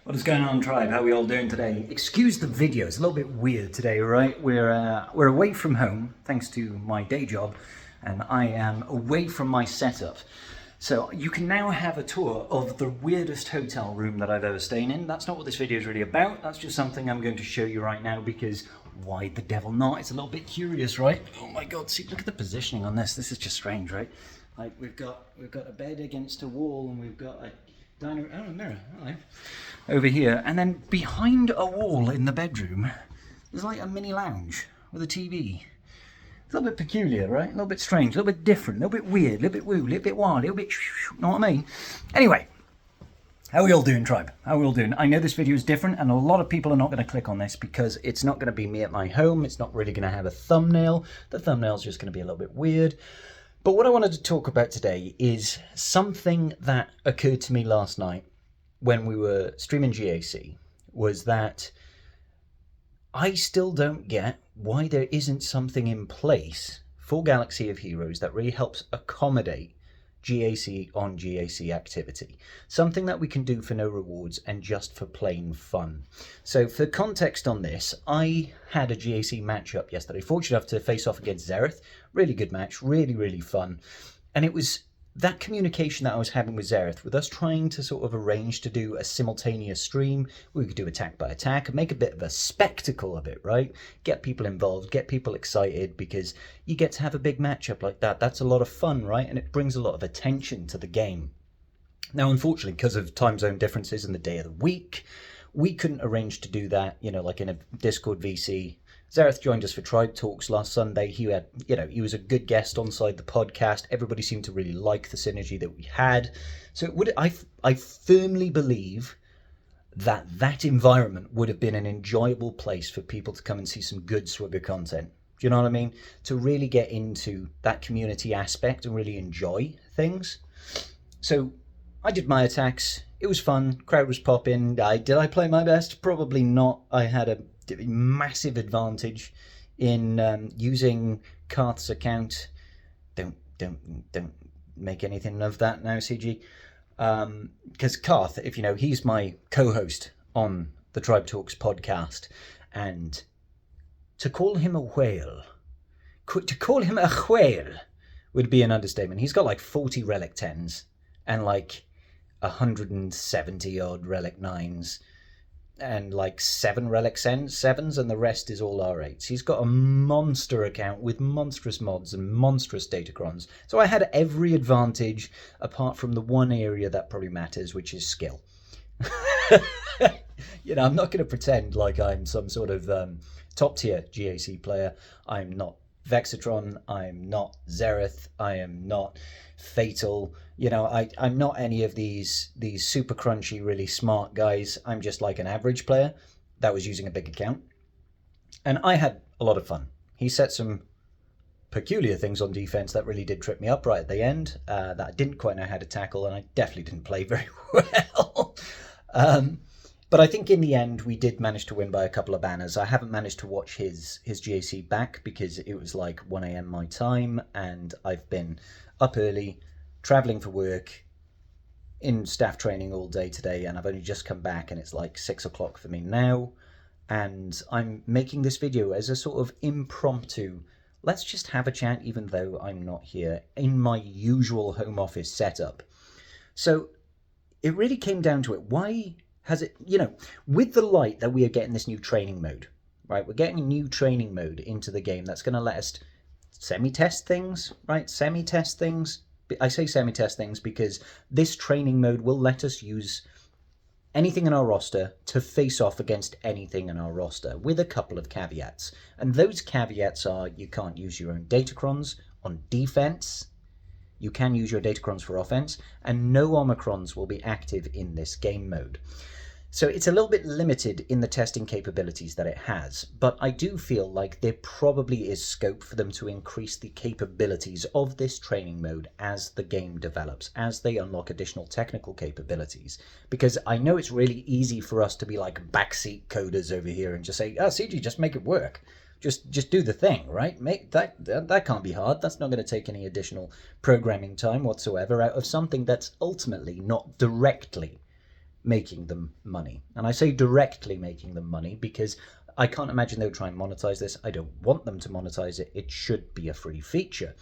What is going on, tribe? How are we all doing today? Excuse the video; it's a little bit weird today, right? We're away from home thanks to my day job, and I am away from my setup. So you can now have a tour of the weirdest hotel room that I've ever stayed in. That's not what this video is really about. That's just something I'm going to show you right now because why the devil not? It's a little bit curious, right? Oh my God! See, look at the positioning on this. This is just strange, right? Like we've got a bed against a wall, and we've got a diner. Oh, a mirror. Hello. Over here, and then behind a wall in the bedroom, there's like a mini lounge with a TV. It's a little bit peculiar, right? A little bit strange, a little bit different, a little bit weird, a little bit woo, a little bit wild, a little bit, you know what I mean? Anyway, how are we all doing, tribe? How are we all doing? I know this video is different, and a lot of people are not going to click on this because it's not going to be me at my home. It's not really going to have a thumbnail. The thumbnail's just going to be a little bit weird. But what I wanted to talk about today is something that occurred to me last night when we were streaming GAC, was that I still don't get why there isn't something in place for Galaxy of Heroes that really helps accommodate GAC on GAC activity. Something that we can do for no rewards and just for plain fun. So for context on this, I had a GAC matchup yesterday. Fortunate enough to face off against Xerath. Really good match, really, really fun. And it was that communication that I was having with Xerath, with us trying to sort of arrange to do a simultaneous stream. We could do attack by attack and make a bit of a spectacle of it, right? Get people involved, get people excited, because you get to have a big matchup like that. That's a lot of fun, right? And it brings a lot of attention to the game. Now, unfortunately, because of time zone differences in the day of the week, we couldn't arrange to do that, like in a Discord VC. Xerath joined us for Tribe Talks last Sunday. He had, he was a good guest onside the podcast. Everybody seemed to really like the synergy that we had. So I firmly believe that environment would have been an enjoyable place for people to come and see some good Swigger content. Do you know what I mean? To really get into that community aspect and really enjoy things. So I did my attacks. It was fun. Crowd was popping. Did I play my best? Probably not. I had a massive advantage in using Karth's account. Don't make anything of that now, CG. Because Karth, if you know, he's my co-host on the Tribe Talks podcast, and to call him a whale would be an understatement. He's got like 40 Relic 10s and like 170 odd Relic 9s and like 7 Relic 7s, and the rest is all R8s. He's got a monster account with monstrous mods and monstrous datacrons. So I had every advantage apart from the one area that probably matters, which is skill. I'm not going to pretend like I'm some sort of top tier GAC player. I'm not Vexatron, I'm not Xerath, I am not Fatal. I'm not any of these super crunchy, really smart guys. I'm just like an average player that was using a big account. And I had a lot of fun. He set some peculiar things on defense that really did trip me up right at the end, that I didn't quite know how to tackle, and I definitely didn't play very well. But I think in the end, we did manage to win by a couple of banners. I haven't managed to watch his GAC back because it was like 1 a.m. my time, and I've been up early, traveling for work, in staff training all day today, and I've only just come back, and it's like 6 o'clock for me now. And I'm making this video as a sort of impromptu, let's just have a chat even though I'm not here, in my usual home office setup. So it really came down to it. Why has it, with the light that we are getting this new training mode, right? We're getting a new training mode into the game that's going to let us semi-test things, right? Semi-test things. I say semi-test things because this training mode will let us use anything in our roster to face off against anything in our roster, with a couple of caveats. And those caveats are, you can't use your own datacrons on defense. You can use your datacrons for offense, and no Omicrons will be active in this game mode. So it's a little bit limited in the testing capabilities that it has, but I do feel like there probably is scope for them to increase the capabilities of this training mode as the game develops, as they unlock additional technical capabilities. Because I know it's really easy for us to be like backseat coders over here and just say, CG, just make it work. Just do the thing, right? Make that can't be hard. That's not going to take any additional programming time whatsoever out of something that's ultimately not directly making them money. And I say directly making them money because I can't imagine they'll try and monetize this. I don't want them to monetize it. It should be a free feature.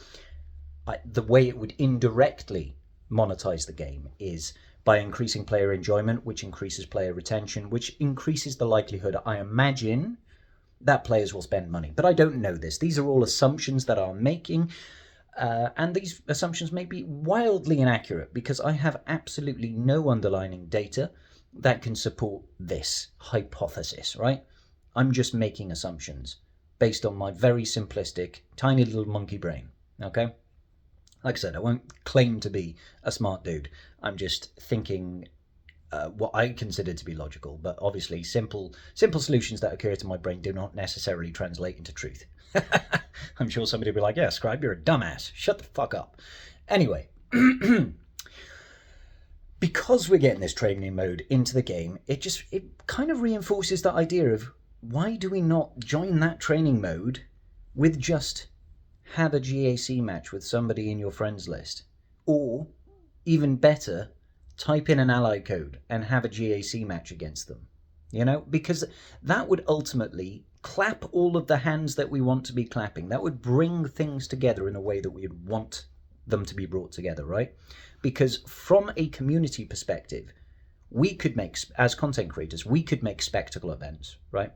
The way it would indirectly monetize the game is by increasing player enjoyment, which increases player retention, which increases the likelihood, I imagine, that players will spend money. But I don't know this. These are all assumptions that I'm making, and these assumptions may be wildly inaccurate because I have absolutely no underlying data that can support this hypothesis, right? I'm just making assumptions based on my very simplistic, tiny little monkey brain, okay? Like I said, I won't claim to be a smart dude. I'm just thinking what I consider to be logical, but obviously simple solutions that occur to my brain do not necessarily translate into truth. I'm sure somebody will be like, yeah, Scribe, you're a dumbass. Shut the fuck up. Anyway, because we're getting this training mode into the game, it kind of reinforces that idea of why do we not join that training mode with just have a GAC match with somebody in your friends list, or even better, type in an ally code and have a GAC match against them, because that would ultimately clap all of the hands that we want to be clapping. That would bring things together in a way that we'd want them to be brought together, right? Because from a community perspective, we could make, as content creators, we could make spectacle events, right?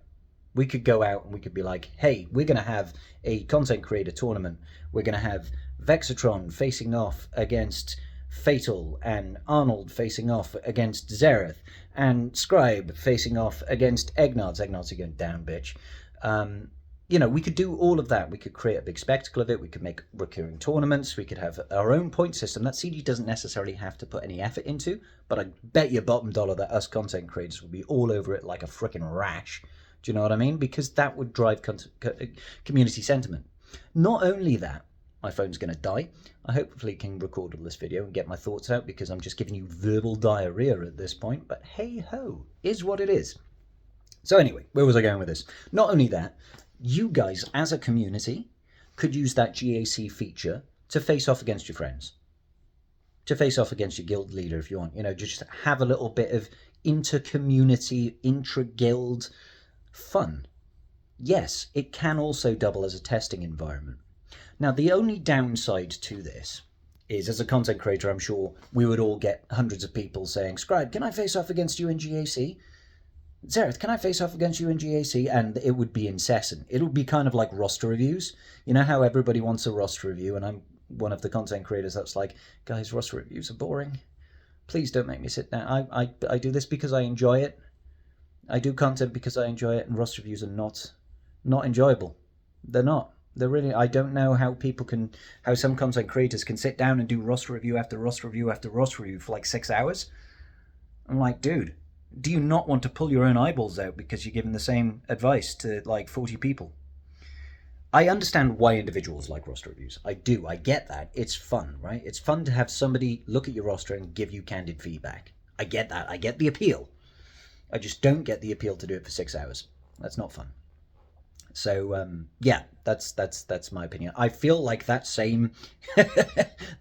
We could go out and we could be like, hey, we're going to have a content creator tournament. We're going to have Vexatron facing off against Fatal, and Arnold facing off against Xerath, and Scribe facing off against Egnards. Egnards are going down, bitch. We could do all of that. We could create a big spectacle of it. We could make recurring tournaments. We could have our own point system that CD doesn't necessarily have to put any effort into, but I bet you bottom dollar that us content creators would be all over it like a freaking rash. Do you know what I mean? Because that would drive community sentiment. Not only that, my phone's going to die. I hopefully can record all this video and get my thoughts out because I'm just giving you verbal diarrhea at this point. But hey ho, is what it is. So anyway, where was I going with this? Not only that, you guys as a community could use that GAC feature to face off against your friends. To face off against your guild leader if you want. Just have a little bit of inter-community, intra-guild fun. Yes, it can also double as a testing environment. Now, the only downside to this is, as a content creator, I'm sure we would all get hundreds of people saying, Scribe, can I face off against you in GAC? Xerath, can I face off against you in GAC? And it would be incessant. It would be kind of like roster reviews. You know how everybody wants a roster review, and I'm one of the content creators that's like, guys, roster reviews are boring. Please don't make me sit down. I do this because I enjoy it. I do content because I enjoy it, and roster reviews are not enjoyable. They're not. They're really. I don't know how some content creators can sit down and do roster review after roster review after roster review for like 6 hours. I'm like, dude, do you not want to pull your own eyeballs out because you're giving the same advice to like 40 people? I understand why individuals like roster reviews. I do. I get that. It's fun, right? It's fun to have somebody look at your roster and give you candid feedback. I get that. I get the appeal. I just don't get the appeal to do it for 6 hours. That's not fun. So yeah, that's my opinion. I feel like that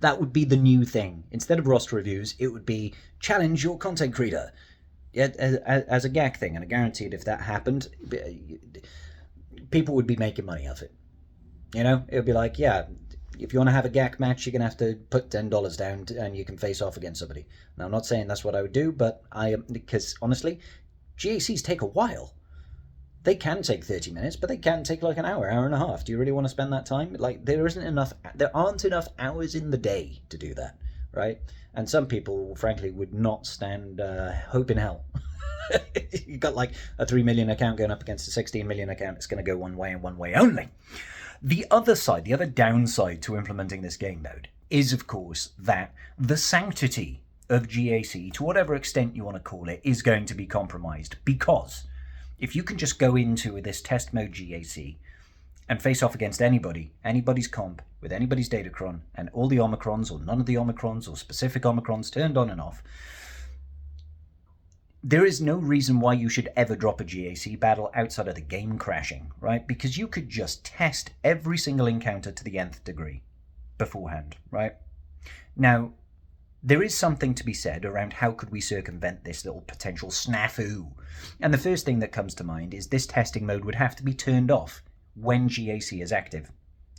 that would be the new thing. Instead of roster reviews, it would be challenge your content creator as a gag thing. And I guaranteed if that happened, people would be making money off it. It would be like, yeah, if you want to have a GAC match, you're going to have to put $10 down and you can face off against somebody. Now, I'm not saying that's what I would do, but because honestly, GACs take a while. They can take 30 minutes, but they can take like an hour and a half. Do you really want to spend that time? Like, there aren't enough hours in the day to do that, right? And some people, frankly, would not stand hope in hell. You've got like a 3 million account going up against a 16 million account. It's going to go one way and one way only. The other side, the other downside to implementing this game mode is, of course, that the sanctity of GAC, to whatever extent you want to call it, is going to be compromised. Because if you can just go into this test mode GAC and face off against anybody's comp, with anybody's Datacron, and all the Omicrons, or none of the Omicrons, or specific Omicrons turned on and off, there is no reason why you should ever drop a GAC battle outside of the game crashing, right? Because you could just test every single encounter to the nth degree beforehand, right? Now, there is something to be said around how could we circumvent this little potential snafu. And the first thing that comes to mind is this testing mode would have to be turned off when GAC is active.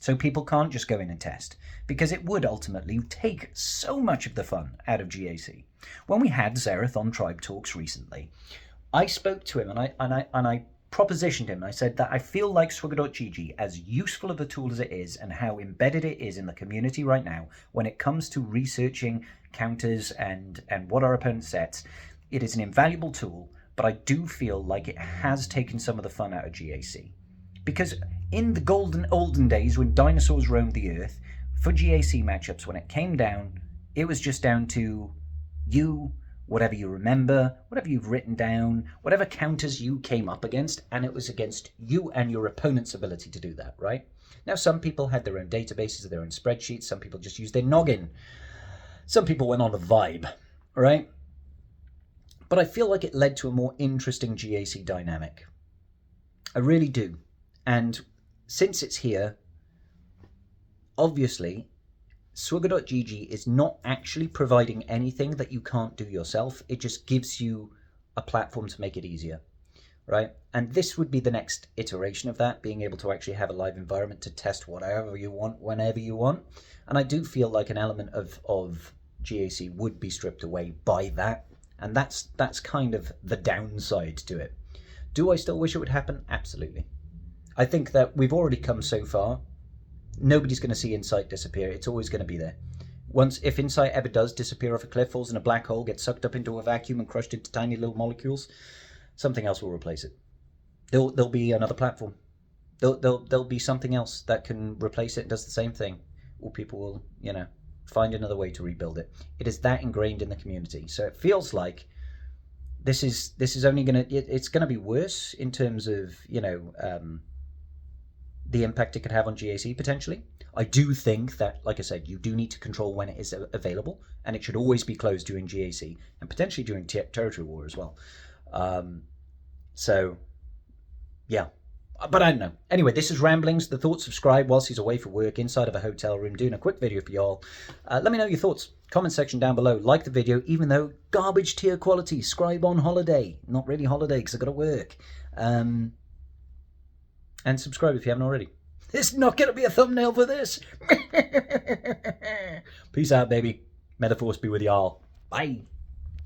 So people can't just go in and test, because it would ultimately take so much of the fun out of GAC. When we had Xerath on Tribe Talks recently, I spoke to him and I propositioned him. I said that I feel like Swigger.gg, as useful of a tool as it is and how embedded it is in the community right now, when it comes to researching counters and what our opponent sets, it is an invaluable tool, but I do feel like it has taken some of the fun out of GAC. Because in the olden days when dinosaurs roamed the earth, for GAC matchups, when it came down, it was just down to you, whatever you remember, whatever you've written down, whatever counters you came up against, and it was against you and your opponent's ability to do that, right? Now, some people had their own databases, their own spreadsheets, some people just used their noggin. Some people went on a vibe, right? But I feel like it led to a more interesting GAC dynamic. I really do. And since it's here, obviously, Swigger.gg is not actually providing anything that you can't do yourself. It just gives you a platform to make it easier, right? And this would be the next iteration of that, being able to actually have a live environment to test whatever you want, whenever you want. And I do feel like an element of GAC would be stripped away by that. And that's kind of the downside to it. Do I still wish it would happen? Absolutely. I think that we've already come so far. Nobody's going to see Insight disappear. It's always going to be there. If Insight ever does disappear off a cliff, falls in a black hole, gets sucked up into a vacuum and crushed into tiny little molecules, something else will replace it. There'll be another platform. There'll be something else that can replace it and does the same thing. Or people will, find another way to rebuild it. It is that ingrained in the community. So it feels like this is only it's going to be worse in terms of, the impact it could have on GAC potentially. I do think that, like I said, you do need to control when it is available, and it should always be closed during GAC and potentially during Territory War as well. So, yeah. But I don't know. Anyway, this is Ramblings. The Thought subscribe whilst he's away for work inside of a hotel room doing a quick video for y'all. Let me know your thoughts. Comment section down below. Like the video, even though garbage tier quality. Scribe on holiday. Not really holiday because I've got to work. And subscribe if you haven't already. There's not going to be a thumbnail for this. Peace out, baby. May the force be with y'all. Bye.